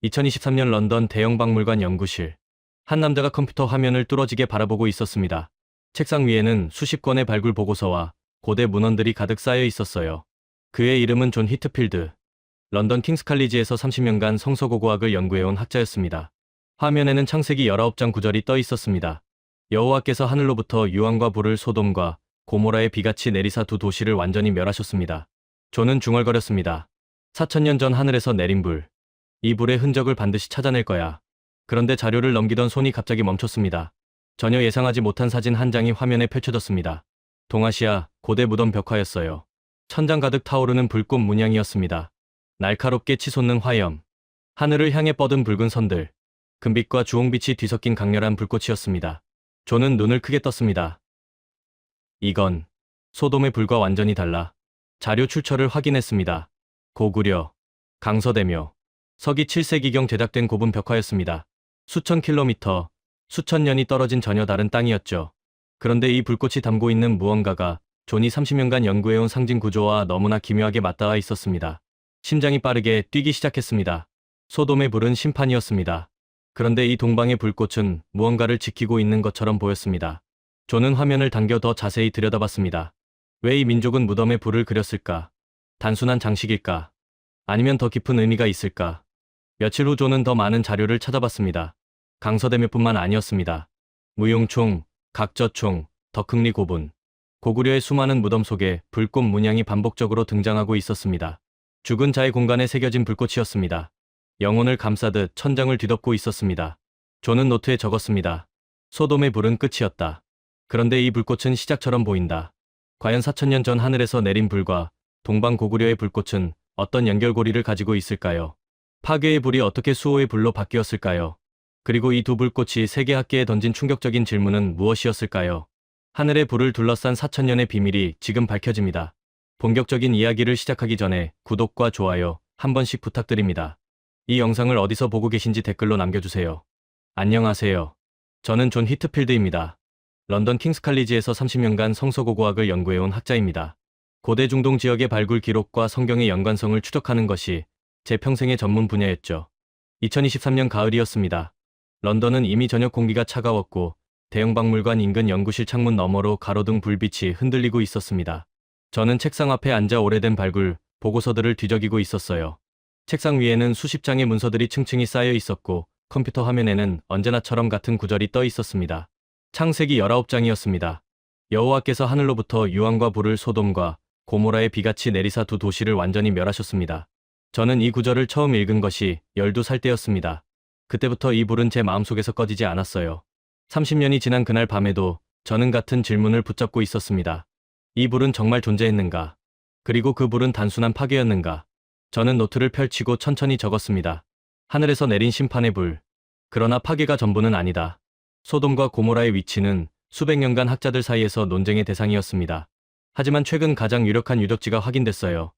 2023년 런던 대형 박물관 연구실. 한 남자가 컴퓨터 화면을 뚫어지게 바라보고 있었습니다. 책상 위에는 수십 권의 발굴 보고서와 고대 문헌들이 가득 쌓여 있었어요. 그의 이름은 존 히트필드. 런던 킹스 칼리지에서 30년간 성서고고학을 연구해온 학자였습니다. 화면에는 창세기 19장 구절이 떠 있었습니다. 여호와께서 하늘로부터 유황과 불을 소돔과 고모라의 비같이 내리사 두 도시를 완전히 멸하셨습니다. 존은 중얼거렸습니다. 4000년 전 하늘에서 내린 불. 이 불의 흔적을 반드시 찾아낼 거야. 그런데 자료를 넘기던 손이 갑자기 멈췄습니다. 전혀 예상하지 못한 사진 한 장이 화면에 펼쳐졌습니다. 동아시아 고대 무덤 벽화였어요. 천장 가득 타오르는 불꽃 문양이었습니다. 날카롭게 치솟는 화염. 하늘을 향해 뻗은 붉은 선들. 금빛과 주홍빛이 뒤섞인 강렬한 불꽃이었습니다. 존은 눈을 크게 떴습니다. 이건 소돔의 불과 완전히 달라. 자료 출처를 확인했습니다. 고구려, 강서대묘, 서기 7세기경 제작된 고분 벽화였습니다. 수천 킬로미터, 수천 년이 떨어진 전혀 다른 땅이었죠. 그런데 이 불꽃이 담고 있는 무언가가 존이 30년간 연구해온 상징 구조와 너무나 기묘하게 맞닿아 있었습니다. 심장이 빠르게 뛰기 시작했습니다. 소돔의 불은 심판이었습니다. 그런데 이 동방의 불꽃은 무언가를 지키고 있는 것처럼 보였습니다. 존은 화면을 당겨 더 자세히 들여다봤습니다. 왜 이 민족은 무덤에 불을 그렸을까? 단순한 장식일까? 아니면 더 깊은 의미가 있을까? 며칠 후 존은 더 많은 자료를 찾아봤습니다. 강서대묘뿐만 아니었습니다. 무용총, 각저총, 덕흥리 고분. 고구려의 수많은 무덤 속에 불꽃 문양이 반복적으로 등장하고 있었습니다. 죽은 자의 공간에 새겨진 불꽃이었습니다. 영혼을 감싸듯 천장을 뒤덮고 있었습니다. 존은 노트에 적었습니다. 소돔의 불은 끝이었다. 그런데 이 불꽃은 시작처럼 보인다. 과연 4000년 전 하늘에서 내린 불과 동방 고구려의 불꽃은 어떤 연결고리를 가지고 있을까요? 파괴의 불이 어떻게 수호의 불로 바뀌었을까요? 그리고 이 두 불꽃이 세계학계에 던진 충격적인 질문은 무엇이었을까요? 하늘의 불을 둘러싼 4000년의 비밀이 지금 밝혀집니다. 본격적인 이야기를 시작하기 전에 구독과 좋아요 한 번씩 부탁드립니다. 이 영상을 어디서 보고 계신지 댓글로 남겨주세요. 안녕하세요. 저는 존 히트필드입니다. 런던 킹스 칼리지에서 30년간 성서고고학을 연구해온 학자입니다. 고대 중동 지역의 발굴 기록과 성경의 연관성을 추적하는 것이 제 평생의 전문 분야였죠. 2023년 가을이었습니다. 런던은 이미 저녁 공기가 차가웠고 대형 박물관 인근 연구실 창문 너머로 가로등 불빛이 흔들리고 있었습니다. 저는 책상 앞에 앉아 오래된 발굴 보고서들을 뒤적이고 있었어요. 책상 위에는 수십 장의 문서들이 층층이 쌓여 있었고 컴퓨터 화면에는 언제나처럼 같은 구절이 떠 있었습니다. 창세기 19장이었습니다. 여호와께서 하늘로부터 유황과 불을 소돔과 고모라의 비같이 내리사 두 도시를 완전히 멸하셨습니다. 저는 이 구절을 처음 읽은 것이 12살 때였습니다. 그때부터 이 불은 제 마음속에서 꺼지지 않았어요. 30년이 지난 그날 밤에도 저는 같은 질문을 붙잡고 있었습니다. 이 불은 정말 존재했는가? 그리고 그 불은 단순한 파괴였는가? 저는 노트를 펼치고 천천히 적었습니다. 하늘에서 내린 심판의 불. 그러나 파괴가 전부는 아니다. 소돔과 고모라의 위치는 수백 년간 학자들 사이에서 논쟁의 대상이었습니다. 하지만 최근 가장 유력한 유적지가 확인됐어요.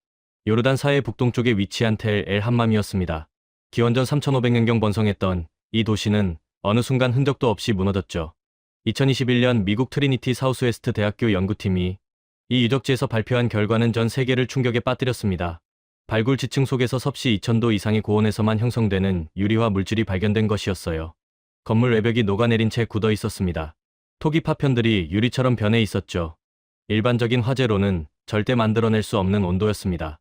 요르단 사해 북동쪽에 위치한 텔 엘 함맘이었습니다. 기원전 3500년경 번성했던 이 도시는 어느 순간 흔적도 없이 무너졌죠. 2021년 미국 트리니티 사우스웨스트 대학교 연구팀이 이 유적지에서 발표한 결과는 전 세계를 충격에 빠뜨렸습니다. 발굴 지층 속에서 섭씨 2000도 이상의 고온에서만 형성되는 유리화 물질이 발견된 것이었어요. 건물 외벽이 녹아내린 채 굳어 있었습니다. 토기 파편들이 유리처럼 변해 있었죠. 일반적인 화재로는 절대 만들어낼 수 없는 온도였습니다.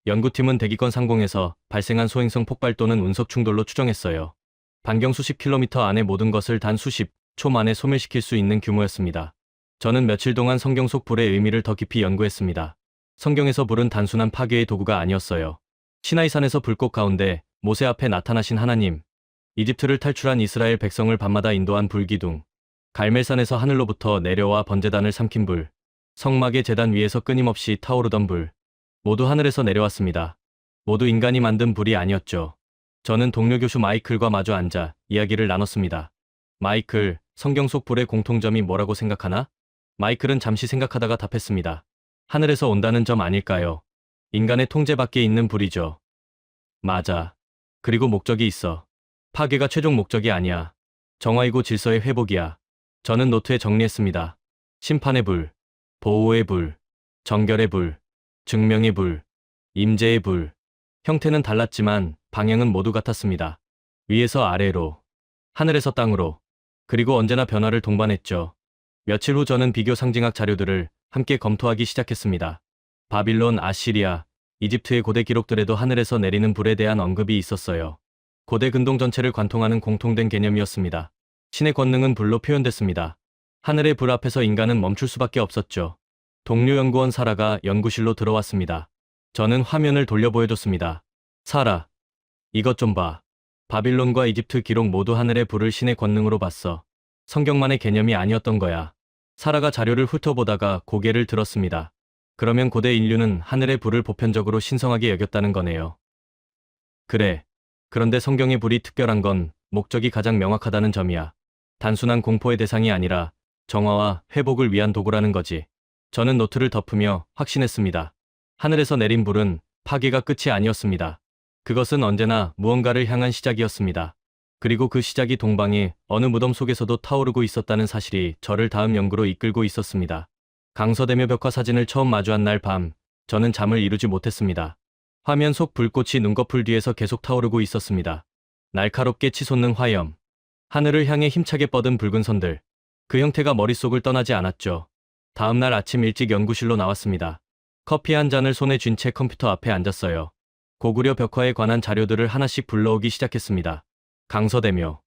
연구팀은 대기권 상공에서 발생한 소행성 폭발 또는 운석 충돌로 추정했어요. 반경 수십 킬로미터 안의 모든 것을 단 수십 초 만에 소멸시킬 수 있는 규모였습니다. 저는 며칠 동안 성경 속 불의 의미를 더 깊이 연구했습니다. 성경에서 불은 단순한 파괴의 도구가 아니었어요. 시나이산에서 불꽃 가운데 모세 앞에 나타나신 하나님, 이집트를 탈출한 이스라엘 백성을 밤마다 인도한 불기둥, 갈멜산에서 하늘로부터 내려와 번제단을 삼킨 불, 성막의 제단 위에서 끊임없이 타오르던 불, 모두 하늘에서 내려왔습니다. 모두 인간이 만든 불이 아니었죠. 저는 동료 교수 마이클과 마주 앉아 이야기를 나눴습니다. 마이클, 성경 속 불의 공통점이 뭐라고 생각하나? 마이클은 잠시 생각하다가 답했습니다. 하늘에서 온다는 점 아닐까요? 인간의 통제 밖에 있는 불이죠. 맞아. 그리고 목적이 있어. 파괴가 최종 목적이 아니야. 정화이고 질서의 회복이야. 저는 노트에 정리했습니다. 심판의 불, 보호의 불, 정결의 불, 증명의 불, 임재의 불. 형태는 달랐지만 방향은 모두 같았습니다. 위에서 아래로, 하늘에서 땅으로, 그리고 언제나 변화를 동반했죠. 며칠 후 저는 비교 상징학 자료들을 함께 검토하기 시작했습니다. 바빌론, 아시리아, 이집트의 고대 기록들에도 하늘에서 내리는 불에 대한 언급이 있었어요. 고대 근동 전체를 관통하는 공통된 개념이었습니다. 신의 권능은 불로 표현됐습니다. 하늘의 불 앞에서 인간은 멈출 수밖에 없었죠. 동료 연구원 사라가 연구실로 들어왔습니다. 저는 화면을 돌려 보여줬습니다. 사라, 이것 좀 봐. 바빌론과 이집트 기록 모두 하늘의 불을 신의 권능으로 봤어. 성경만의 개념이 아니었던 거야. 사라가 자료를 훑어보다가 고개를 들었습니다. 그러면 고대 인류는 하늘의 불을 보편적으로 신성하게 여겼다는 거네요. 그래. 그런데 성경의 불이 특별한 건 목적이 가장 명확하다는 점이야. 단순한 공포의 대상이 아니라 정화와 회복을 위한 도구라는 거지. 저는 노트를 덮으며 확신했습니다. 하늘에서 내린 불은 파괴가 끝이 아니었습니다. 그것은 언제나 무언가를 향한 시작이었습니다. 그리고 그 시작이 동방의 어느 무덤 속에서도 타오르고 있었다는 사실이 저를 다음 연구로 이끌고 있었습니다. 강서대묘 벽화 사진을 처음 마주한 날 밤, 저는 잠을 이루지 못했습니다. 화면 속 불꽃이 눈꺼풀 뒤에서 계속 타오르고 있었습니다. 날카롭게 치솟는 화염, 하늘을 향해 힘차게 뻗은 붉은 선들. 그 형태가 머릿속을 떠나지 않았죠. 다음 날 아침 일찍 연구실로 나왔습니다. 커피 한 잔을 손에 쥔 채 컴퓨터 앞에 앉았어요. 고구려 벽화에 관한 자료들을 하나씩 불러오기 시작했습니다. 강서대묘,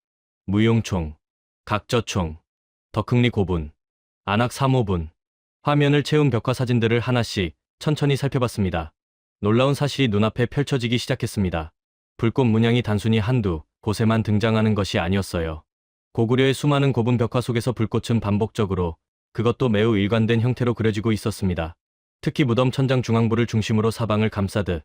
무용총, 각저총, 덕흥리 고분, 안악 삼호분. 화면을 채운 벽화 사진들을 하나씩 천천히 살펴봤습니다. 놀라운 사실이 눈앞에 펼쳐지기 시작했습니다. 불꽃 문양이 단순히 한두 곳에만 등장하는 것이 아니었어요. 고구려의 수많은 고분 벽화 속에서 불꽃은 반복적으로, 그것도 매우 일관된 형태로 그려지고 있었습니다. 특히 무덤 천장 중앙부를 중심으로 사방을 감싸듯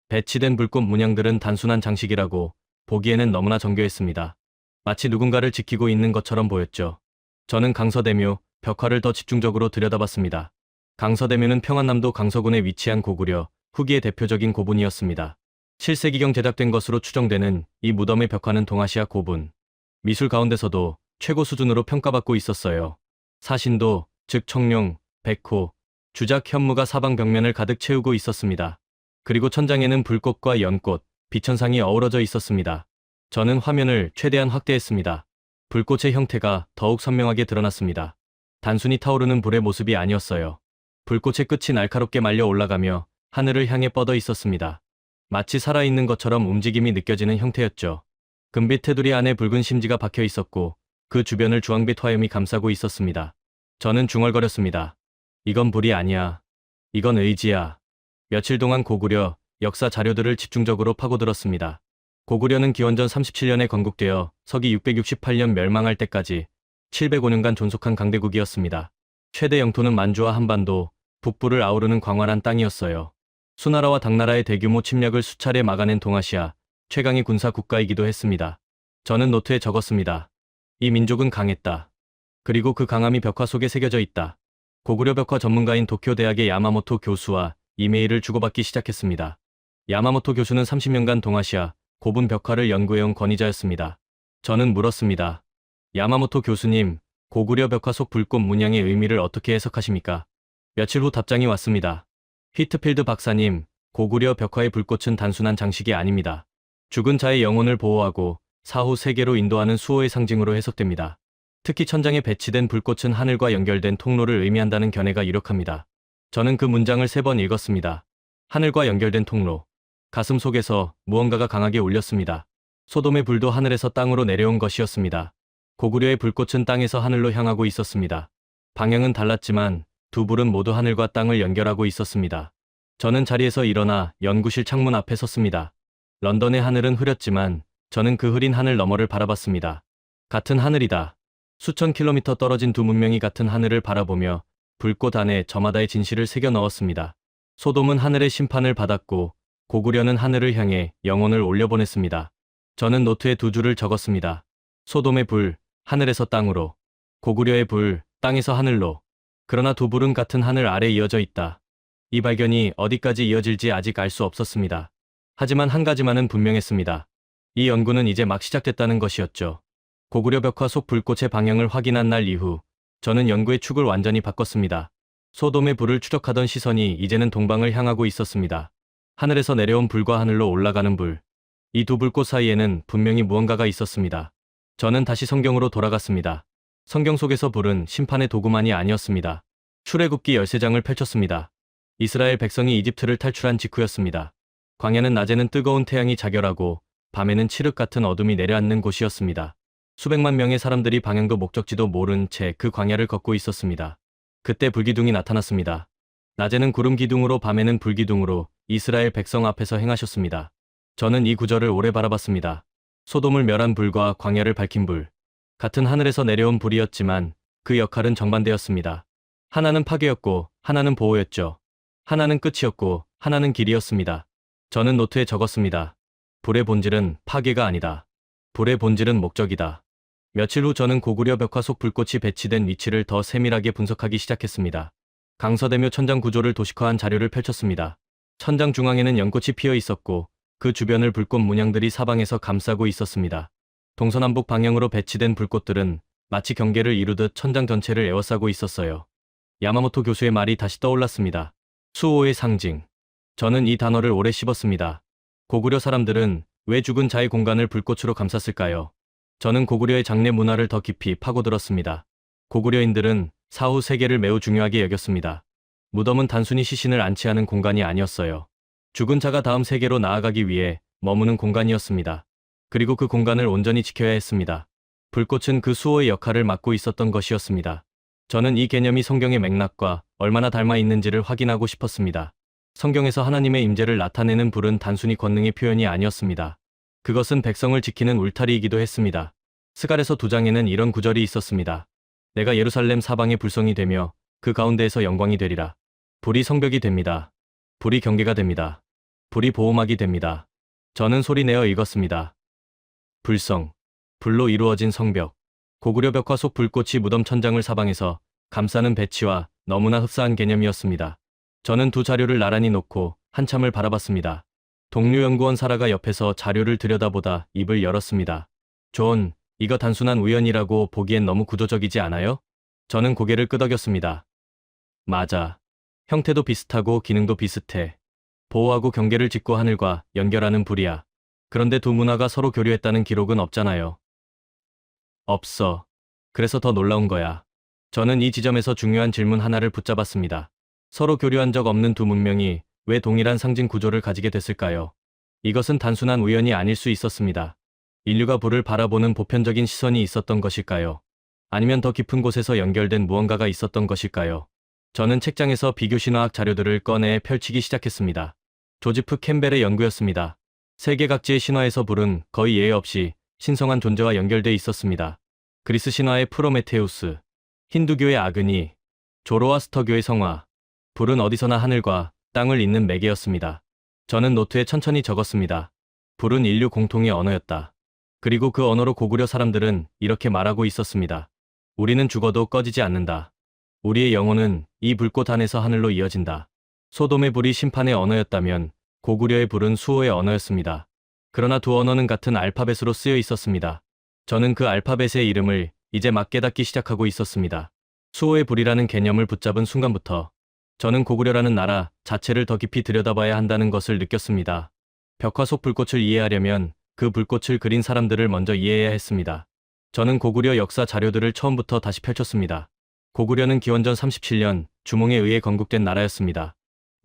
배치된 불꽃 문양들은 단순한 장식이라고 보기에는 너무나 정교했습니다. 마치 누군가를 지키고 있는 것처럼 보였죠. 저는 강서대묘 벽화를 더 집중적으로 들여다봤습니다. 강서대묘는 평안남도 강서군에 위치한 고구려 후기의 대표적인 고분이었습니다. 7세기경 제작된 것으로 추정되는 이 무덤의 벽화는 동아시아 고분 미술 가운데서도 최고 수준으로 평가받고 있었어요. 사신도, 즉 청룡, 백호, 주작 현무가 사방 벽면을 가득 채우고 있었습니다. 그리고 천장에는 불꽃과 연꽃, 비천상이 어우러져 있었습니다. 저는 화면을 최대한 확대했습니다. 불꽃의 형태가 더욱 선명하게 드러났습니다. 단순히 타오르는 불의 모습이 아니었어요. 불꽃의 끝이 날카롭게 말려 올라가며 하늘을 향해 뻗어 있었습니다. 마치 살아있는 것처럼 움직임이 느껴지는 형태였죠. 금빛 테두리 안에 붉은 심지가 박혀 있었고 그 주변을 주황빛 화염이 감싸고 있었습니다. 저는 중얼거렸습니다. 이건 불이 아니야. 이건 의지야. 며칠 동안 고구려 역사 자료들을 집중적으로 파고들었습니다. 고구려는 기원전 37년에 건국되어 서기 668년 멸망할 때까지 705년간 존속한 강대국이었습니다. 최대 영토는 만주와 한반도, 북부를 아우르는 광활한 땅이었어요. 수나라와 당나라의 대규모 침략을 수차례 막아낸 동아시아 최강의 군사 국가이기도 했습니다. 저는 노트에 적었습니다. 이 민족은 강했다. 그리고 그 강함이 벽화 속에 새겨져 있다. 고구려 벽화 전문가인 도쿄 대학의 야마모토 교수와 이메일을 주고받기 시작했습니다. 야마모토 교수는 30년간 동아시아 고분 벽화를 연구해온 권위자였습니다. 저는 물었습니다. 야마모토 교수님, 고구려 벽화 속 불꽃 문양의 의미를 어떻게 해석하십니까? 며칠 후 답장이 왔습니다. 히트필드 박사님, 고구려 벽화의 불꽃은 단순한 장식이 아닙니다. 죽은 자의 영혼을 보호하고 사후 세계로 인도하는 수호의 상징으로 해석됩니다. 특히 천장에 배치된 불꽃은 하늘과 연결된 통로를 의미한다는 견해가 유력합니다. 저는 그 문장을 3번 읽었습니다. 하늘과 연결된 통로. 가슴 속에서 무언가가 강하게 울렸습니다. 소돔의 불도 하늘에서 땅으로 내려온 것이었습니다. 고구려의 불꽃은 땅에서 하늘로 향하고 있었습니다. 방향은 달랐지만 두 불은 모두 하늘과 땅을 연결하고 있었습니다. 저는 자리에서 일어나 연구실 창문 앞에 섰습니다. 런던의 하늘은 흐렸지만 저는 그 흐린 하늘 너머를 바라봤습니다. 같은 하늘이다. 수천 킬로미터 떨어진 두 문명이 같은 하늘을 바라보며 불꽃 안에 저마다의 진실을 새겨 넣었습니다. 소돔은 하늘의 심판을 받았고 고구려는 하늘을 향해 영혼을 올려보냈습니다. 저는 노트에 2줄을 적었습니다. 소돔의 불, 하늘에서 땅으로. 고구려의 불, 땅에서 하늘로. 그러나 두 불은 같은 하늘 아래 이어져 있다. 이 발견이 어디까지 이어질지 아직 알 수 없었습니다. 하지만 한 가지만은 분명했습니다. 이 연구는 이제 막 시작됐다는 것이었죠. 고구려 벽화 속 불꽃의 방향을 확인한 날 이후 저는 연구의 축을 완전히 바꿨습니다. 소돔의 불을 추적하던 시선이 이제는 동방을 향하고 있었습니다. 하늘에서 내려온 불과 하늘로 올라가는 불. 이 두 불꽃 사이에는 분명히 무언가가 있었습니다. 저는 다시 성경으로 돌아갔습니다. 성경 속에서 불은 심판의 도구만이 아니었습니다. 출애굽기 13장을 펼쳤습니다. 이스라엘 백성이 이집트를 탈출한 직후였습니다. 광야는 낮에는 뜨거운 태양이 자결하고 밤에는 칠흑 같은 어둠이 내려앉는 곳이었습니다. 수백만 명의 사람들이 방향도 목적지도 모른 채 그 광야를 걷고 있었습니다. 그때 불기둥이 나타났습니다. 낮에는 구름 기둥으로 밤에는 불기둥으로 이스라엘 백성 앞에서 행하셨습니다. 저는 이 구절을 오래 바라봤습니다. 소돔을 멸한 불과 광야를 밝힌 불. 같은 하늘에서 내려온 불이었지만 그 역할은 정반대였습니다. 하나는 파괴였고 하나는 보호였죠. 하나는 끝이었고 하나는 길이었습니다. 저는 노트에 적었습니다. 불의 본질은 파괴가 아니다. 불의 본질은 목적이다. 며칠 후 저는 고구려 벽화 속 불꽃이 배치된 위치를 더 세밀하게 분석하기 시작했습니다. 강서대묘 천장 구조를 도식화한 자료를 펼쳤습니다. 천장 중앙에는 연꽃이 피어 있었고 그 주변을 불꽃 문양들이 사방에서 감싸고 있었습니다. 동서남북 방향으로 배치된 불꽃들은 마치 경계를 이루듯 천장 전체를 에워싸고 있었어요. 야마모토 교수의 말이 다시 떠올랐습니다. 수호의 상징. 저는 이 단어를 오래 씹었습니다. 고구려 사람들은 왜 죽은 자의 공간을 불꽃으로 감쌌을까요? 저는 고구려의 장례 문화를 더 깊이 파고들었습니다. 고구려인들은 사후 세계를 매우 중요하게 여겼습니다. 무덤은 단순히 시신을 안치하는 공간이 아니었어요. 죽은 자가 다음 세계로 나아가기 위해 머무는 공간이었습니다. 그리고 그 공간을 온전히 지켜야 했습니다. 불꽃은 그 수호의 역할을 맡고 있었던 것이었습니다. 저는 이 개념이 성경의 맥락과 얼마나 닮아 있는지를 확인하고 싶었습니다. 성경에서 하나님의 임재를 나타내는 불은 단순히 권능의 표현이 아니었습니다. 그것은 백성을 지키는 울타리이기도 했습니다. 스갈에서 2장에는 이런 구절이 있었습니다. 내가 예루살렘 사방의 불성이 되며 그 가운데에서 영광이 되리라. 불이 성벽이 됩니다. 불이 경계가 됩니다. 불이 보호막이 됩니다. 저는 소리내어 읽었습니다. 불성, 불로 이루어진 성벽. 고구려 벽화 속 불꽃이 무덤 천장을 사방에서 감싸는 배치와 너무나 흡사한 개념이었습니다. 저는 두 자료를 나란히 놓고 한참을 바라봤습니다. 동료 연구원 사라가 옆에서 자료를 들여다보다 입을 열었습니다. 존, 이거 단순한 우연이라고 보기엔 너무 구조적이지 않아요? 저는 고개를 끄덕였습니다. 맞아. 형태도 비슷하고 기능도 비슷해. 보호하고 경계를 짓고 하늘과 연결하는 불이야. 그런데 두 문화가 서로 교류했다는 기록은 없잖아요. 없어. 그래서 더 놀라운 거야. 저는 이 지점에서 중요한 질문 하나를 붙잡았습니다. 서로 교류한 적 없는 두 문명이 왜 동일한 상징 구조를 가지게 됐을까요? 이것은 단순한 우연이 아닐 수 있었습니다. 인류가 불을 바라보는 보편적인 시선이 있었던 것일까요? 아니면 더 깊은 곳에서 연결된 무언가가 있었던 것일까요? 저는 책장에서 비교신화학 자료들을 꺼내 펼치기 시작했습니다. 조지프 캠벨의 연구였습니다. 세계 각지의 신화에서 불은 거의 예외 없이 신성한 존재와 연결돼 있었습니다. 그리스 신화의 프로메테우스, 힌두교의 아그니, 조로아스터교의 성화, 불은 어디서나 하늘과 땅을 잇는 매개였습니다. 저는 노트에 천천히 적었습니다. 불은 인류 공통의 언어였다. 그리고 그 언어로 고구려 사람들은 이렇게 말하고 있었습니다. 우리는 죽어도 꺼지지 않는다. 우리의 영혼은 이 불꽃 안에서 하늘로 이어진다. 소돔의 불이 심판의 언어였다면 고구려의 불은 수호의 언어였습니다. 그러나 두 언어는 같은 알파벳으로 쓰여 있었습니다. 저는 그 알파벳의 이름을 이제 막 깨닫기 시작하고 있었습니다. 수호의 불이라는 개념을 붙잡은 순간부터 저는 고구려라는 나라 자체를 더 깊이 들여다봐야 한다는 것을 느꼈습니다. 벽화 속 불꽃을 이해하려면 그 불꽃을 그린 사람들을 먼저 이해해야 했습니다. 저는 고구려 역사 자료들을 처음부터 다시 펼쳤습니다. 고구려는 기원전 37년 주몽에 의해 건국된 나라였습니다.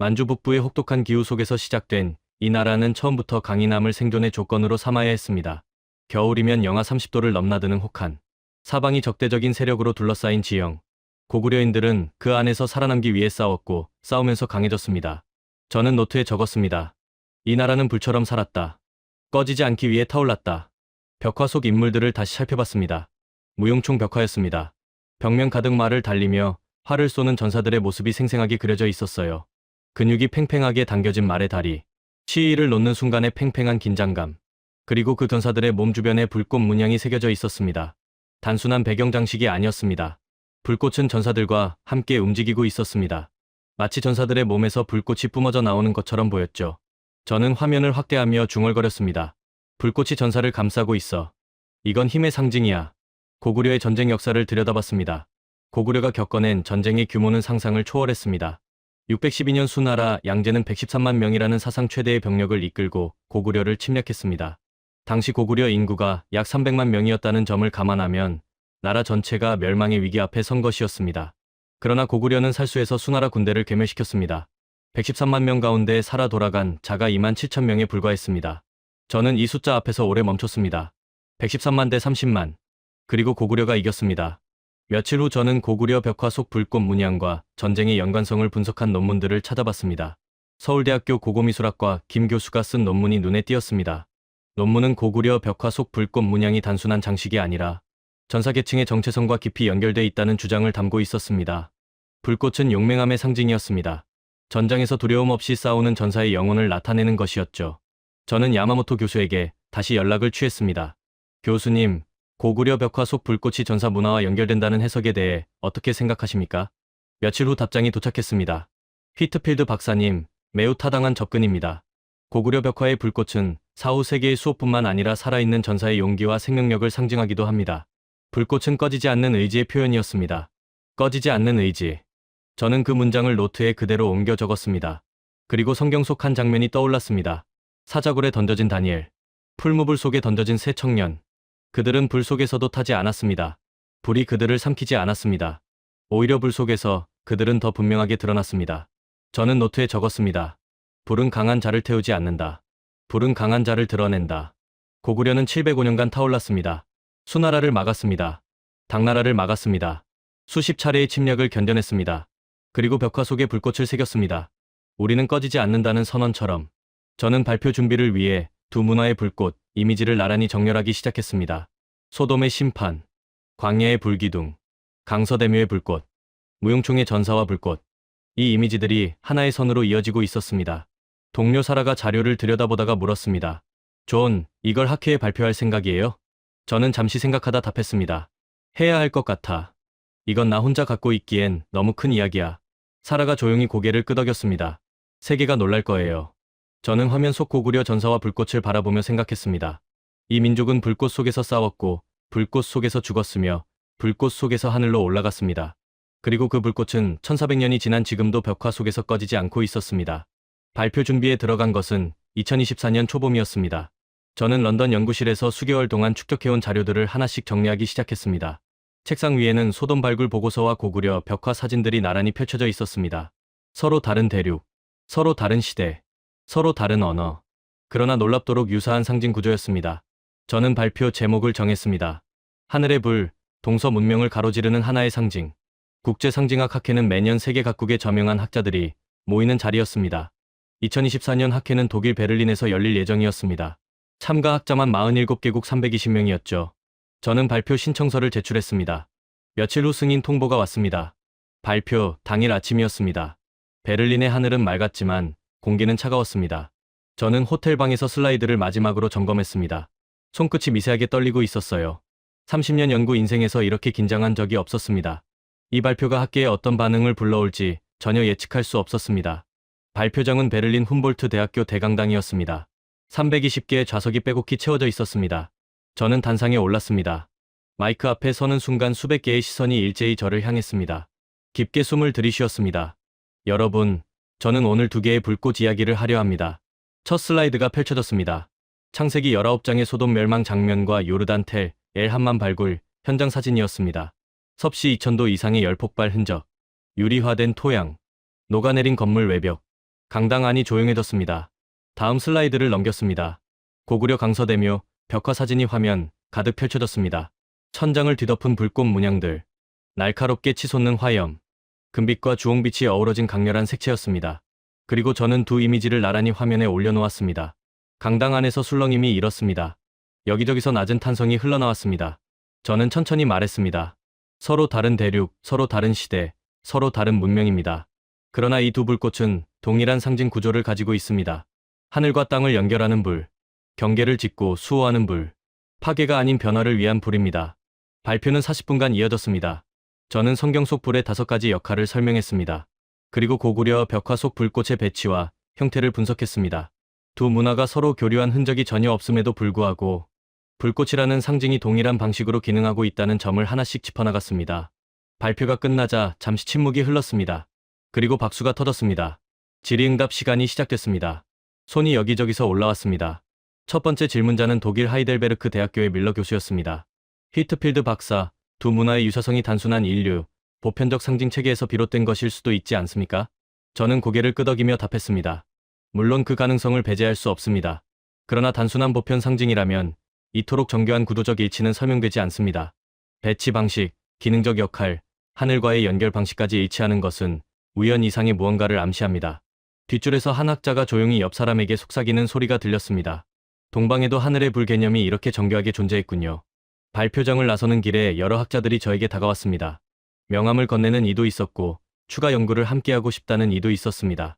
만주 북부의 혹독한 기후 속에서 시작된 이 나라는 처음부터 강인함을 생존의 조건으로 삼아야 했습니다. 겨울이면 영하 30도를 넘나드는 혹한, 사방이 적대적인 세력으로 둘러싸인 지형. 고구려인들은 그 안에서 살아남기 위해 싸웠고 싸우면서 강해졌습니다. 저는 노트에 적었습니다. 이 나라는 불처럼 살았다. 꺼지지 않기 위해 타올랐다. 벽화 속 인물들을 다시 살펴봤습니다. 무용총 벽화였습니다. 벽면 가득 말을 달리며 활을 쏘는 전사들의 모습이 생생하게 그려져 있었어요. 근육이 팽팽하게 당겨진 말의 다리, 시위를 놓는 순간의 팽팽한 긴장감, 그리고 그 전사들의 몸 주변에 불꽃 문양이 새겨져 있었습니다. 단순한 배경 장식이 아니었습니다. 불꽃은 전사들과 함께 움직이고 있었습니다. 마치 전사들의 몸에서 불꽃이 뿜어져 나오는 것처럼 보였죠. 저는 화면을 확대하며 중얼거렸습니다. 불꽃이 전사를 감싸고 있어. 이건 힘의 상징이야. 고구려의 전쟁 역사를 들여다봤습니다. 고구려가 겪어낸 전쟁의 규모는 상상을 초월했습니다. 612년 수나라 양제는 113만 명이라는 사상 최대의 병력을 이끌고 고구려를 침략했습니다. 당시 고구려 인구가 약 300만 명이었다는 점을 감안하면 나라 전체가 멸망의 위기 앞에 선 것이었습니다. 그러나 고구려는 살수에서 수나라 군대를 괴멸시켰습니다. 113만 명 가운데 살아 돌아간 자가 2만 7천 명에 불과했습니다. 저는 이 숫자 앞에서 오래 멈췄습니다. 113만 대 30만. 그리고 고구려가 이겼습니다. 며칠 후 저는 고구려 벽화 속 불꽃 문양과 전쟁의 연관성을 분석한 논문들을 찾아봤습니다. 서울대학교 고고미술학과 김 교수가 쓴 논문이 눈에 띄었습니다. 논문은 고구려 벽화 속 불꽃 문양이 단순한 장식이 아니라 전사계층의 정체성과 깊이 연결돼 있다는 주장을 담고 있었습니다. 불꽃은 용맹함의 상징이었습니다. 전장에서 두려움 없이 싸우는 전사의 영혼을 나타내는 것이었죠. 저는 야마모토 교수에게 다시 연락을 취했습니다. 교수님, 고구려 벽화 속 불꽃이 전사 문화와 연결된다는 해석에 대해 어떻게 생각하십니까? 며칠 후 답장이 도착했습니다. 휘트필드 박사님, 매우 타당한 접근입니다. 고구려 벽화의 불꽃은 사후 세계의 수호뿐만 아니라 살아있는 전사의 용기와 생명력을 상징하기도 합니다. 불꽃은 꺼지지 않는 의지의 표현이었습니다. 꺼지지 않는 의지. 저는 그 문장을 노트에 그대로 옮겨 적었습니다. 그리고 성경 속 한 장면이 떠올랐습니다. 사자굴에 던져진 다니엘. 풀무불 속에 던져진 세 청년. 그들은 불 속에서도 타지 않았습니다. 불이 그들을 삼키지 않았습니다. 오히려 불 속에서 그들은 더 분명하게 드러났습니다. 저는 노트에 적었습니다. 불은 강한 자를 태우지 않는다. 불은 강한 자를 드러낸다. 고구려는 705년간 타올랐습니다. 수나라를 막았습니다. 당나라를 막았습니다. 수십 차례의 침략을 견뎌냈습니다. 그리고 벽화 속에 불꽃을 새겼습니다. 우리는 꺼지지 않는다는 선언처럼. 저는 발표 준비를 위해 두 문화의 불꽃, 이미지를 나란히 정렬하기 시작했습니다. 소돔의 심판, 광야의 불기둥, 강서대묘의 불꽃, 무용총의 전사와 불꽃. 이 이미지들이 하나의 선으로 이어지고 있었습니다. 동료 사라가 자료를 들여다보다가 물었습니다. 존, 이걸 학회에 발표할 생각이에요? 저는 잠시 생각하다 답했습니다. 해야 할 것 같아. 이건 나 혼자 갖고 있기엔 너무 큰 이야기야. 사라가 조용히 고개를 끄덕였습니다. 세계가 놀랄 거예요. 저는 화면 속 고구려 전사와 불꽃을 바라보며 생각했습니다. 이 민족은 불꽃 속에서 싸웠고 불꽃 속에서 죽었으며 불꽃 속에서 하늘로 올라갔습니다. 그리고 그 불꽃은 1400년이 지난 지금도 벽화 속에서 꺼지지 않고 있었습니다. 발표 준비에 들어간 것은 2024년 초봄이었습니다. 저는 런던 연구실에서 수개월 동안 축적해온 자료들을 하나씩 정리하기 시작했습니다. 책상 위에는 소돔 발굴 보고서와 고구려 벽화 사진들이 나란히 펼쳐져 있었습니다. 서로 다른 대륙, 서로 다른 시대, 서로 다른 언어. 그러나 놀랍도록 유사한 상징 구조였습니다. 저는 발표 제목을 정했습니다. 하늘의 불, 동서 문명을 가로지르는 하나의 상징. 국제상징학 학회는 매년 세계 각국의 저명한 학자들이 모이는 자리였습니다. 2024년 학회는 독일 베를린에서 열릴 예정이었습니다. 참가 학자만 47개국 320명이었죠. 저는 발표 신청서를 제출했습니다. 며칠 후 승인 통보가 왔습니다. 발표 당일 아침이었습니다. 베를린의 하늘은 맑았지만 공기는 차가웠습니다. 저는 호텔 방에서 슬라이드를 마지막으로 점검했습니다. 손끝이 미세하게 떨리고 있었어요. 30년 연구 인생에서 이렇게 긴장한 적이 없었습니다. 이 발표가 학계에 어떤 반응을 불러올지 전혀 예측할 수 없었습니다. 발표장은 베를린 훔볼트 대학교 대강당이었습니다. 320개의 좌석이 빼곡히 채워져 있었습니다. 저는 단상에 올랐습니다. 마이크 앞에 서는 순간 수백 개의 시선이 일제히 저를 향했습니다. 깊게 숨을 들이쉬었습니다. 여러분, 저는 오늘 두 개의 불꽃 이야기를 하려 합니다. 첫 슬라이드가 펼쳐졌습니다. 창세기 19장의 소돔 멸망 장면과 요르단 텔, 엘 함만 발굴, 현장 사진이었습니다. 섭씨 2000도 이상의 열폭발 흔적, 유리화된 토양, 녹아내린 건물 외벽, 강당 안이 조용해졌습니다. 다음 슬라이드를 넘겼습니다. 고구려 강서대묘, 벽화 사진이 화면 가득 펼쳐졌습니다. 천장을 뒤덮은 불꽃 문양들, 날카롭게 치솟는 화염, 금빛과 주홍빛이 어우러진 강렬한 색채였습니다. 그리고 저는 두 이미지를 나란히 화면에 올려놓았습니다. 강당 안에서 술렁임이 일었습니다. 여기저기서 낮은 탄성이 흘러나왔습니다. 저는 천천히 말했습니다. 서로 다른 대륙, 서로 다른 시대, 서로 다른 문명입니다. 그러나 이 두 불꽃은 동일한 상징 구조를 가지고 있습니다. 하늘과 땅을 연결하는 불, 경계를 짓고 수호하는 불, 파괴가 아닌 변화를 위한 불입니다. 발표는 40분간 이어졌습니다. 저는 성경 속 불의 5가지 역할을 설명했습니다. 그리고 고구려 벽화 속 불꽃의 배치와 형태를 분석했습니다. 두 문화가 서로 교류한 흔적이 전혀 없음에도 불구하고 불꽃이라는 상징이 동일한 방식으로 기능하고 있다는 점을 하나씩 짚어나갔습니다. 발표가 끝나자 잠시 침묵이 흘렀습니다. 그리고 박수가 터졌습니다. 질의응답 시간이 시작됐습니다. 손이 여기저기서 올라왔습니다. 첫 번째 질문자는 독일 하이델베르크 대학교의 밀러 교수였습니다. 히트필드 박사, 두 문화의 유사성이 단순한 인류, 보편적 상징 체계에서 비롯된 것일 수도 있지 않습니까? 저는 고개를 끄덕이며 답했습니다. 물론 그 가능성을 배제할 수 없습니다. 그러나 단순한 보편 상징이라면 이토록 정교한 구도적 일치는 설명되지 않습니다. 배치 방식, 기능적 역할, 하늘과의 연결 방식까지 일치하는 것은 우연 이상의 무언가를 암시합니다. 뒷줄에서 한 학자가 조용히 옆 사람에게 속삭이는 소리가 들렸습니다. 동방에도 하늘의 불 개념이 이렇게 정교하게 존재했군요. 발표장을 나서는 길에 여러 학자들이 저에게 다가왔습니다. 명함을 건네는 이도 있었고 추가 연구를 함께하고 싶다는 이도 있었습니다.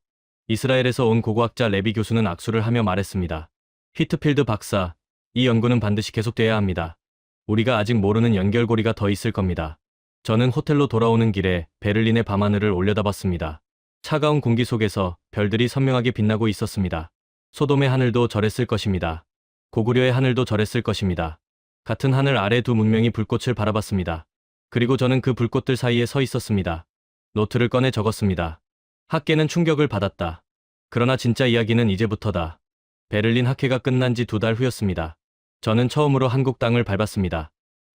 이스라엘에서 온 고고학자 레비 교수는 악수를 하며 말했습니다. 히트필드 박사, 이 연구는 반드시 계속돼야 합니다. 우리가 아직 모르는 연결고리가 더 있을 겁니다. 저는 호텔로 돌아오는 길에 베를린의 밤하늘을 올려다봤습니다. 차가운 공기 속에서 별들이 선명하게 빛나고 있었습니다. 소돔의 하늘도 저랬을 것입니다. 고구려의 하늘도 저랬을 것입니다. 같은 하늘 아래 두 문명이 불꽃을 바라봤습니다. 그리고 저는 그 불꽃들 사이에 서 있었습니다. 노트를 꺼내 적었습니다. 학계는 충격을 받았다. 그러나 진짜 이야기는 이제부터다. 베를린 학회가 끝난 지 2달 후였습니다. 저는 처음으로 한국 땅을 밟았습니다.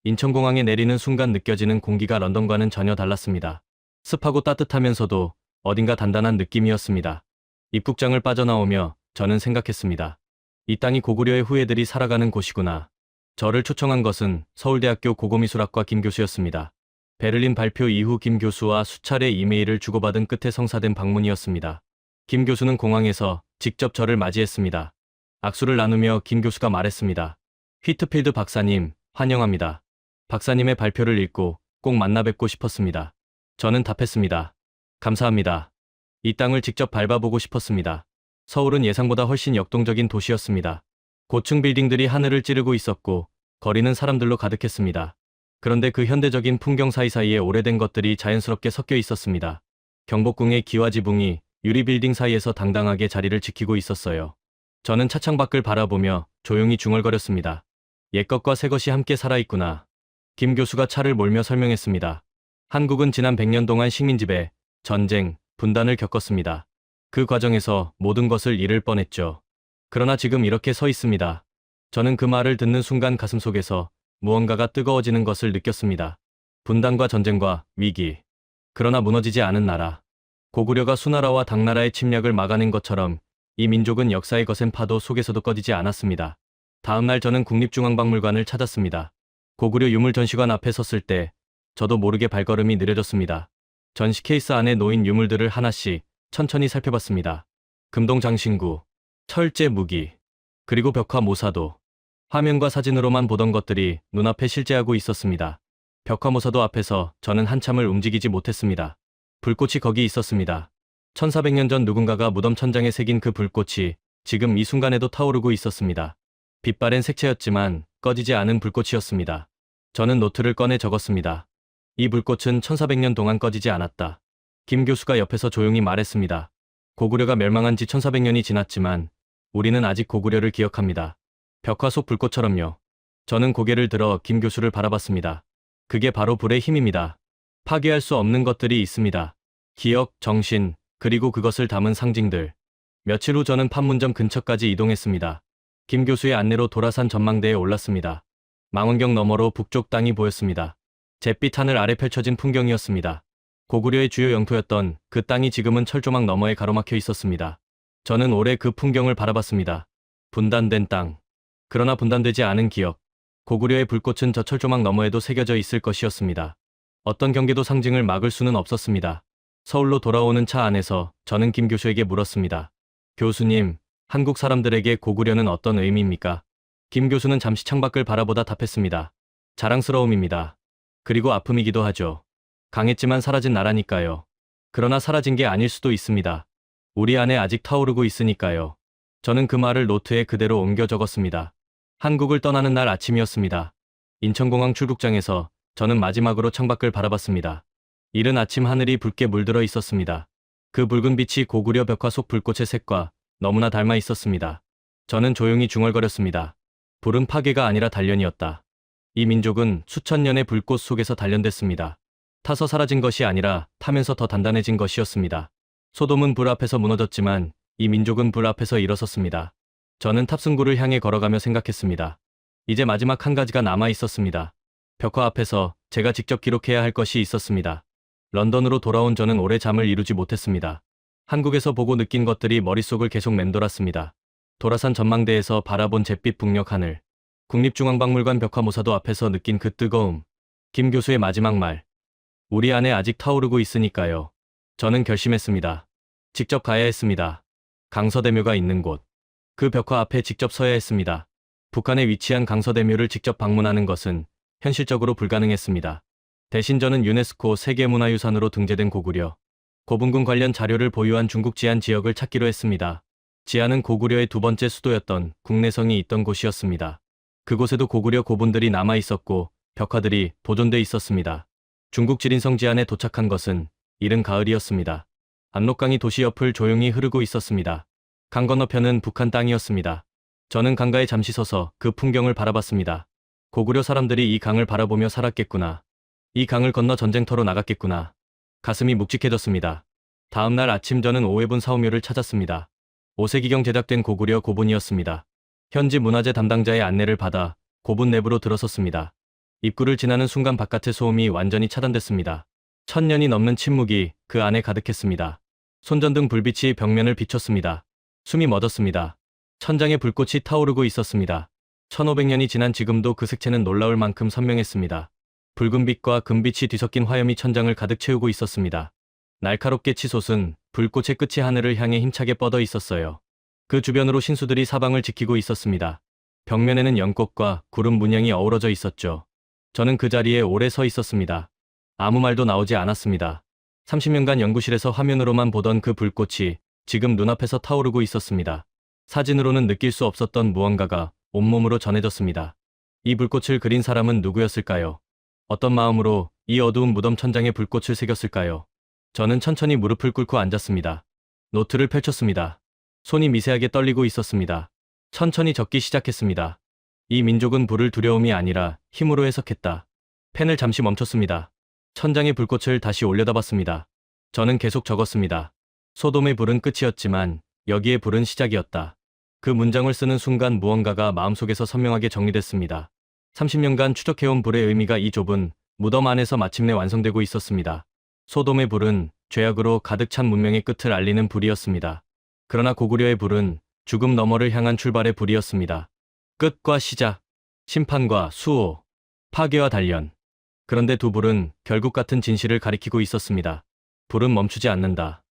인천공항에 내리는 순간 느껴지는 공기가 런던과는 전혀 달랐습니다. 습하고 따뜻하면서도 어딘가 단단한 느낌이었습니다. 입국장을 빠져나오며 저는 생각했습니다. 이 땅이 고구려의 후예들이 살아가는 곳이구나. 저를 초청한 것은 서울대학교 고고미술학과 김 교수였습니다. 베를린 발표 이후 김 교수와 수차례 이메일을 주고받은 끝에 성사된 방문이었습니다. 김 교수는 공항에서 직접 저를 맞이했습니다. 악수를 나누며 김 교수가 말했습니다. 히트필드 박사님, 환영합니다. 박사님의 발표를 읽고 꼭 만나 뵙고 싶었습니다. 저는 답했습니다. 감사합니다. 이 땅을 직접 밟아보고 싶었습니다. 서울은 예상보다 훨씬 역동적인 도시였습니다. 고층 빌딩들이 하늘을 찌르고 있었고 거리는 사람들로 가득했습니다. 그런데 그 현대적인 풍경 사이사이에 오래된 것들이 자연스럽게 섞여 있었습니다. 경복궁의 기와 지붕이 유리 빌딩 사이에서 당당하게 자리를 지키고 있었어요. 저는 차창 밖을 바라보며 조용히 중얼거렸습니다. 옛것과 새것이 함께 살아있구나. 김 교수가 차를 몰며 설명했습니다. 한국은 지난 100년 동안 식민지배, 전쟁, 분단을 겪었습니다. 그 과정에서 모든 것을 잃을 뻔했죠. 그러나 지금 이렇게 서 있습니다. 저는 그 말을 듣는 순간 가슴속에서 무언가가 뜨거워지는 것을 느꼈습니다. 분단과 전쟁과 위기. 그러나 무너지지 않은 나라. 고구려가 수나라와 당나라의 침략을 막아낸 것처럼 이 민족은 역사의 거센 파도 속에서도 꺼지지 않았습니다. 다음 날 저는 국립중앙박물관을 찾았습니다. 고구려 유물전시관 앞에 섰을 때 저도 모르게 발걸음이 느려졌습니다. 전시 케이스 안에 놓인 유물들을 하나씩 천천히 살펴봤습니다. 금동 장신구, 철제 무기, 그리고 벽화 모사도. 화면과 사진으로만 보던 것들이 눈앞에 실제하고 있었습니다. 벽화 모사도 앞에서 저는 한참을 움직이지 못했습니다. 불꽃이 거기 있었습니다. 1400년 전 누군가가 무덤 천장에 새긴 그 불꽃이 지금 이 순간에도 타오르고 있었습니다. 빛바랜 색채였지만 꺼지지 않은 불꽃이었습니다. 저는 노트를 꺼내 적었습니다. 이 불꽃은 1400년 동안 꺼지지 않았다. 김 교수가 옆에서 조용히 말했습니다. 고구려가 멸망한 지 1400년이 지났지만 우리는 아직 고구려를 기억합니다. 벽화 속 불꽃처럼요. 저는 고개를 들어 김 교수를 바라봤습니다. 그게 바로 불의 힘입니다. 파괴할 수 없는 것들이 있습니다. 기억, 정신, 그리고 그것을 담은 상징들. 며칠 후 저는 판문점 근처까지 이동했습니다. 김 교수의 안내로 도라산 전망대에 올랐습니다. 망원경 너머로 북쪽 땅이 보였습니다. 잿빛 하늘 아래 펼쳐진 풍경이었습니다. 고구려의 주요 영토였던 그 땅이 지금은 철조망 너머에 가로막혀 있었습니다. 저는 오래 그 풍경을 바라봤습니다. 분단된 땅. 그러나 분단되지 않은 기억. 고구려의 불꽃은 저 철조망 너머에도 새겨져 있을 것이었습니다. 어떤 경계도 상징을 막을 수는 없었습니다. 서울로 돌아오는 차 안에서 저는 김 교수에게 물었습니다. 교수님, 한국 사람들에게 고구려는 어떤 의미입니까? 김 교수는 잠시 창밖을 바라보다 답했습니다. 자랑스러움입니다. 그리고 아픔이기도 하죠. 강했지만 사라진 나라니까요. 그러나 사라진 게 아닐 수도 있습니다. 우리 안에 아직 타오르고 있으니까요. 저는 그 말을 노트에 그대로 옮겨 적었습니다. 한국을 떠나는 날 아침이었습니다. 인천공항 출국장에서 저는 마지막으로 창밖을 바라봤습니다. 이른 아침 하늘이 붉게 물들어 있었습니다. 그 붉은 빛이 고구려 벽화 속 불꽃의 색과 너무나 닮아 있었습니다. 저는 조용히 중얼거렸습니다. 불은 파괴가 아니라 단련이었다. 이 민족은 수천 년의 불꽃 속에서 단련됐습니다. 타서 사라진 것이 아니라 타면서 더 단단해진 것이었습니다. 소돔은 불 앞에서 무너졌지만 이 민족은 불 앞에서 일어섰습니다. 저는 탑승구를 향해 걸어가며 생각했습니다. 이제 마지막 한 가지가 남아 있었습니다. 벽화 앞에서 제가 직접 기록해야 할 것이 있었습니다. 런던으로 돌아온 저는 오래 잠을 이루지 못했습니다. 한국에서 보고 느낀 것들이 머릿속을 계속 맴돌았습니다. 도라산 전망대에서 바라본 잿빛 북녘 하늘, 국립중앙박물관 벽화모사도 앞에서 느낀 그 뜨거움, 김 교수의 마지막 말, 우리 안에 아직 타오르고 있으니까요. 저는 결심했습니다. 직접 가야 했습니다. 강서대묘가 있는 곳, 그 벽화 앞에 직접 서야 했습니다. 북한에 위치한 강서대묘를 직접 방문하는 것은 현실적으로 불가능했습니다. 대신 저는 유네스코 세계문화유산으로 등재된 고구려, 고분군 관련 자료를 보유한 중국 지안 지역을 찾기로 했습니다. 지안은 고구려의 두 번째 수도였던 국내성이 있던 곳이었습니다. 그곳에도 고구려 고분들이 남아 있었고 벽화들이 보존돼 있었습니다. 중국 지린성 지안에 도착한 것은 이른 가을이었습니다. 압록강이 도시 옆을 조용히 흐르고 있었습니다. 강 건너편은 북한 땅이었습니다. 저는 강가에 잠시 서서 그 풍경을 바라봤습니다. 고구려 사람들이 이 강을 바라보며 살았겠구나. 이 강을 건너 전쟁터로 나갔겠구나. 가슴이 묵직해졌습니다. 다음 날 아침 저는 오해분 사오묘를 찾았습니다. 5세기경 제작된 고구려 고분이었습니다. 현지 문화재 담당자의 안내를 받아 고분 내부로 들어섰습니다. 입구를 지나는 순간 바깥의 소음이 완전히 차단됐습니다. 1000년이 넘는 침묵이 그 안에 가득했습니다. 손전등 불빛이 벽면을 비췄습니다. 숨이 멎었습니다. 천장에 불꽃이 타오르고 있었습니다. 1500년이 지난 지금도 그 색채는 놀라울 만큼 선명했습니다. 붉은 빛과 금빛이 뒤섞인 화염이 천장을 가득 채우고 있었습니다. 날카롭게 치솟은 불꽃의 끝이 하늘을 향해 힘차게 뻗어 있었어요. 그 주변으로 신수들이 사방을 지키고 있었습니다. 벽면에는 연꽃과 구름 문양이 어우러져 있었죠. 저는 그 자리에 오래 서 있었습니다. 아무 말도 나오지 않았습니다. 30년간 연구실에서 화면으로만 보던 그 불꽃이 지금 눈앞에서 타오르고 있었습니다. 사진으로는 느낄 수 없었던 무언가가 온몸으로 전해졌습니다. 이 불꽃을 그린 사람은 누구였을까요? 어떤 마음으로 이 어두운 무덤 천장에 불꽃을 새겼을까요? 저는 천천히 무릎을 꿇고 앉았습니다. 노트를 펼쳤습니다. 손이 미세하게 떨리고 있었습니다. 천천히 적기 시작했습니다. 이 민족은 불을 두려움이 아니라 힘으로 해석했다. 펜을 잠시 멈췄습니다. 천장의 불꽃을 다시 올려다봤습니다. 저는 계속 적었습니다. 소돔의 불은 끝이었지만 여기에 불은 시작이었다. 그 문장을 쓰는 순간 무언가가 마음속에서 선명하게 정리됐습니다. 30년간 추적해온 불의 의미가 이 좁은 무덤 안에서 마침내 완성되고 있었습니다. 소돔의 불은 죄악으로 가득 찬 문명의 끝을 알리는 불이었습니다. 그러나 고구려의 불은 죽음 너머를 향한 출발의 불이었습니다. 끝과 시작, 심판과 수호, 파괴와 단련. 그런데 두 불은 결국 같은 진실을 가리키고 있었습니다. 불은 멈추지 않는다.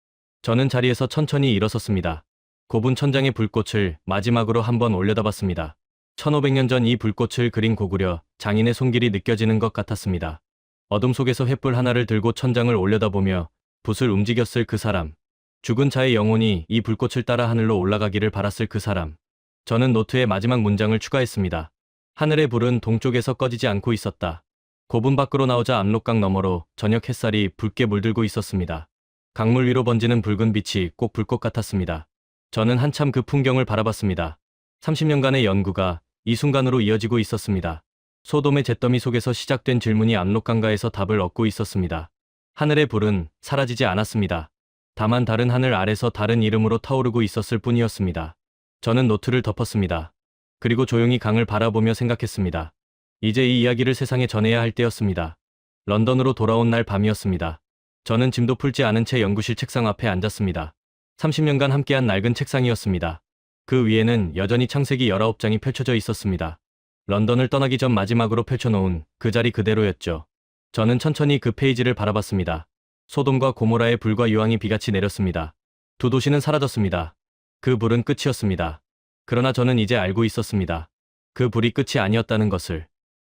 저는 자리에서 천천히 일어섰습니다. 고분 천장의 불꽃을 마지막으로 한번 올려다봤습니다. 1500년 전 이 불꽃을 그린 고구려 장인의 손길이 느껴지는 것 같았습니다. 어둠 속에서 횃불 하나를 들고 천장을 올려다보며 붓을 움직였을 그 사람. 죽은 자의 영혼이 이 불꽃을 따라 하늘로 올라가기를 바랐을 그 사람. 저는 노트에 마지막 문장을 추가했습니다. 하늘의 불은 동쪽에서 꺼지지 않고 있었다. 고분 밖으로 나오자 압록강 너머로 저녁 햇살이 붉게 물들고 있었습니다. 강물 위로 번지는 붉은 빛이 꼭 불꽃 같았습니다. 저는 한참 그 풍경을 바라봤습니다. 30년간의 연구가 이 순간으로 이어지고 있었습니다. 소돔의 잿더미 속에서 시작된 질문이 압록강가에서 답을 얻고 있었습니다. 하늘의 불은 사라지지 않았습니다. 다만 다른 하늘 아래서 다른 이름으로 타오르고 있었을 뿐이었습니다. 저는 노트를 덮었습니다. 그리고 조용히 강을 바라보며 생각했습니다. 이제 이 이야기를 세상에 전해야 할 때였습니다. 런던으로 돌아온 날 밤이었습니다. 저는 짐도 풀지 않은 채 연구실 책상 앞에 앉았습니다. 30년간 함께한 낡은 책상이었습니다. 그 위에는 여전히 창세기 19장이 펼쳐져 있었습니다. 런던을 떠나기 전 마지막으로 펼쳐놓은 그 자리 그대로였죠. 저는 천천히 그 페이지를 바라봤습니다. 소돔과 고모라의 불과 유황이 비같이 내렸습니다. 두 도시는 사라졌습니다. 그 불은 끝이었습니다. 그러나 저는 이제 알고 있었습니다. 그 불이 끝이 아니었다는 것을.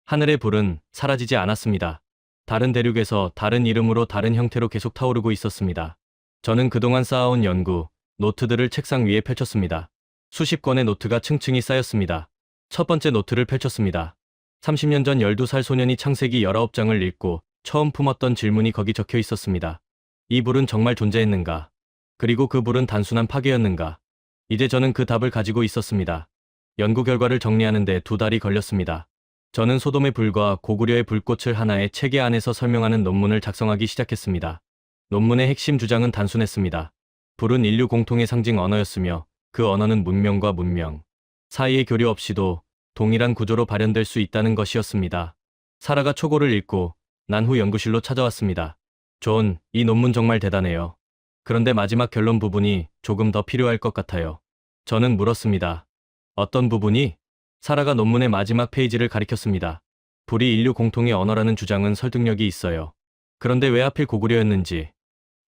하늘의 불은 사라지지 않았습니다. 다른 대륙에서 다른 이름으로 다른 형태로 계속 타오르고 있었습니다. 저는 그동안 쌓아온 연구, 노트들을 책상 위에 펼쳤습니다. 수십 권의 노트가 층층이 쌓였습니다. 첫 번째 노트를 펼쳤습니다. 30년 전 12살 소년이 창세기 19장을 읽고 처음 품었던 질문이 거기 적혀 있었습니다. 이 불은 정말 존재했는가? 그리고 그 불은 단순한 파괴였는가? 이제 저는 그 답을 가지고 있었습니다. 연구 결과를 정리하는데 2달이 걸렸습니다. 저는 소돔의 불과 고구려의 불꽃을 하나의 체계 안에서 설명하는 논문을 작성하기 시작했습니다. 논문의 핵심 주장은 단순했습니다. 불은 인류 공통의 상징 언어였으며 그 언어는 문명과 문명 사이의 교류 없이도 동일한 구조로 발현될 수 있다는 것이었습니다. 사라가 초고를 읽고 난 후 연구실로 찾아왔습니다. 존, 이 논문 정말 대단해요. 그런데 마지막 결론 부분이 조금 더 필요할 것 같아요. 저는 물었습니다. 어떤 부분이? 사라가 논문의 마지막 페이지를 가리켰습니다. 불이 인류 공통의 언어라는 주장은 설득력이 있어요. 그런데 왜 하필 고구려였는지,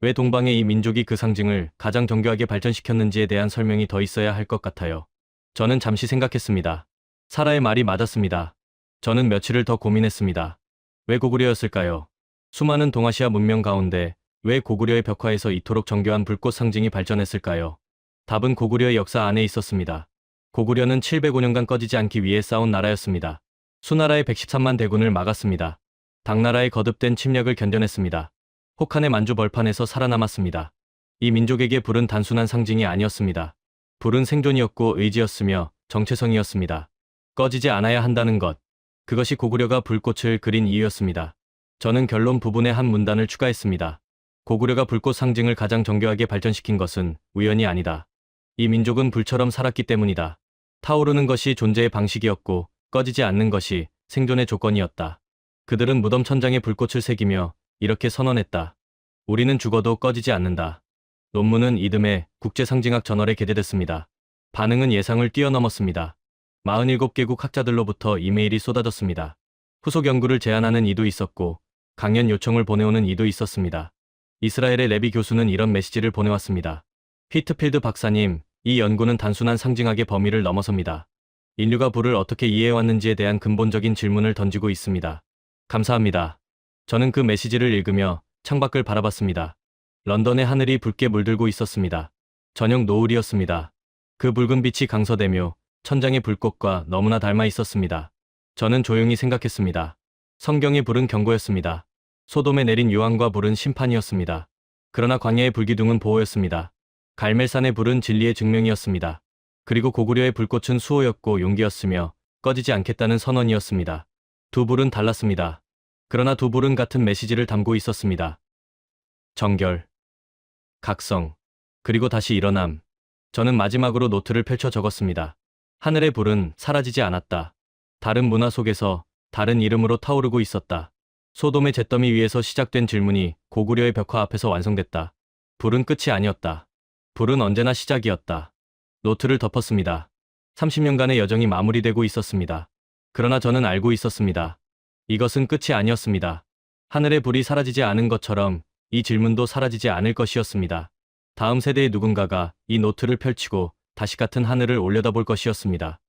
왜 동방의 이 민족이 그 상징을 가장 정교하게 발전시켰는지에 대한 설명이 더 있어야 할 것 같아요. 저는 잠시 생각했습니다. 사라의 말이 맞았습니다. 저는 며칠을 더 고민했습니다. 왜 고구려였을까요? 수많은 동아시아 문명 가운데 왜 고구려의 벽화에서 이토록 정교한 불꽃 상징이 발전했을까요? 답은 고구려의 역사 안에 있었습니다. 고구려는 705년간 꺼지지 않기 위해 싸운 나라였습니다. 수나라의 113만 대군을 막았습니다. 당나라의 거듭된 침략을 견뎌냈습니다. 혹한의 만주 벌판에서 살아남았습니다. 이 민족에게 불은 단순한 상징이 아니었습니다. 불은 생존이었고 의지였으며 정체성이었습니다. 꺼지지 않아야 한다는 것. 그것이 고구려가 불꽃을 그린 이유였습니다. 저는 결론 부분에 한 문단을 추가했습니다. 고구려가 불꽃 상징을 가장 정교하게 발전시킨 것은 우연이 아니다. 이 민족은 불처럼 살았기 때문이다. 타오르는 것이 존재의 방식이었고 꺼지지 않는 것이 생존의 조건이었다. 그들은 무덤 천장에 불꽃을 새기며 이렇게 선언했다. 우리는 죽어도 꺼지지 않는다. 논문은 이듬해 국제상징학 저널에 게재됐습니다. 반응은 예상을 뛰어넘었습니다. 47개국 학자들로부터 이메일이 쏟아졌습니다. 후속 연구를 제안하는 이도 있었고 강연 요청을 보내오는 이도 있었습니다. 이스라엘의 레비 교수는 이런 메시지를 보내왔습니다. 휘트필드 박사님, 이 연구는 단순한 상징학의 범위를 넘어섭니다. 인류가 불을 어떻게 이해해왔는지에 대한 근본적인 질문을 던지고 있습니다. 감사합니다. 저는 그 메시지를 읽으며 창밖을 바라봤습니다. 런던의 하늘이 붉게 물들고 있었습니다. 저녁 노을이었습니다. 그 붉은 빛이 강서대묘, 천장의 불꽃과 너무나 닮아 있었습니다. 저는 조용히 생각했습니다. 성경의 불은 경고였습니다. 소돔에 내린 유황과 불은 심판이었습니다. 그러나 광야의 불기둥은 보호였습니다. 갈멜산의 불은 진리의 증명이었습니다. 그리고 고구려의 불꽃은 수호였고 용기였으며 꺼지지 않겠다는 선언이었습니다. 두 불은 달랐습니다. 그러나 두 불은 같은 메시지를 담고 있었습니다. 정결, 각성, 그리고 다시 일어남. 저는 마지막으로 노트를 펼쳐 적었습니다. 하늘의 불은 사라지지 않았다. 다른 문화 속에서 다른 이름으로 타오르고 있었다. 소돔의 잿더미 위에서 시작된 질문이 고구려의 벽화 앞에서 완성됐다. 불은 끝이 아니었다. 불은 언제나 시작이었다. 노트를 덮었습니다. 30년간의 여정이 마무리되고 있었습니다. 그러나 저는 알고 있었습니다. 이것은 끝이 아니었습니다. 하늘의 불이 사라지지 않은 것처럼 이 질문도 사라지지 않을 것이었습니다. 다음 세대의 누군가가 이 노트를 펼치고 다시 같은 하늘을 올려다볼 것이었습니다.